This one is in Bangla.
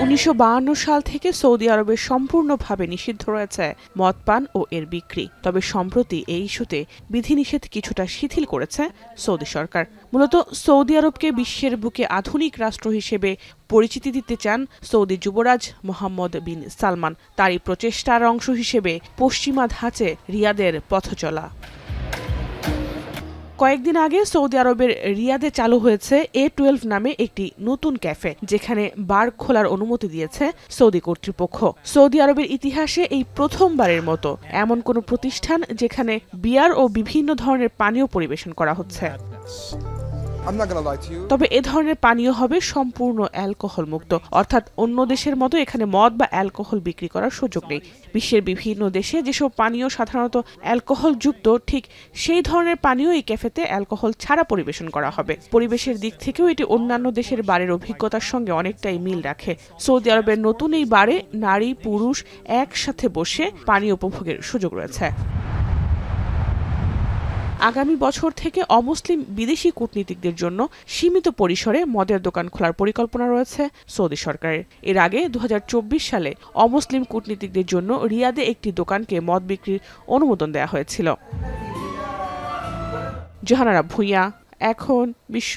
1952 সাল থেকে সৌদি আরবে সম্পূর্ণভাবে নিষিদ্ধ রয়েছে মদ পান ও এর বিক্রি। তবে সম্প্রতি এই ইস্যুতে বিধিনিষেধ কিছুটা শিথিল করেছে সৌদি সরকার। মূলত সৌদি আরবকে বিশ্বের বুকে আধুনিক রাষ্ট্র হিসেবে পরিচিতি দিতে চান সৌদি যুবরাজ মোহাম্মদ বিন সালমান। তারই প্রচেষ্টার অংশ হিসেবে পশ্চিমা ধাঁচে রিয়াদের পথ চলা। কয়েকদিন আগে সৌদি আরবের রিয়াদে চালু হয়েছে A12 নামে একটি নতুন ক্যাফে, যেখানে বার খোলার অনুমতি দিয়েছে সৌদি কর্তৃপক্ষ। সৌদি আরবের ইতিহাসে এই প্রথমবারের মতো এমন কোনো প্রতিষ্ঠান যেখানে বিয়ার ও বিভিন্ন ধরনের পানীয় পরিবেশন করা হচ্ছে। তবে এ ধরনের পানীয় হবে সম্পূর্ণ অ্যালকোহল মুক্ত, অর্থাৎ অন্য দেশের মতো এখানে মদ বা অ্যালকোহল বিক্রি করার সুযোগ নেই। বিশ্বের বিভিন্ন দেশে যেসব পানীয় সাধারণত অ্যালকোহল যুক্ত, ঠিক সেই ধরনের পানীয় এই ক্যাফেতে অ্যালকোহল ছাড়া পরিবেশন করা হবে। পরিবেশের দিক থেকেও এটি অন্যান্য দেশের বারের অভিজ্ঞতার সঙ্গে অনেকটাই মিল রাখে। সৌদি আরবের নতুন এই বারে নারী পুরুষ একসাথে বসে পানীয় উপভোগের সুযোগ রয়েছে। আগামী বছর থেকে অমুসলিম বিদেশি কূটনীতিকদের জন্য সীমিত পরিসরে মদের দোকান খোলার পরিকল্পনা রয়েছে সৌদি সরকারের। এর আগে 2024 সালে অমুসলিম কূটনীতিকদের জন্য রিয়াদে একটি দোকানকে মদ বিক্রির অনুমোদন দেওয়া হয়েছিল। জাহানারা ভুঁইয়া, এখন বিশ্ব।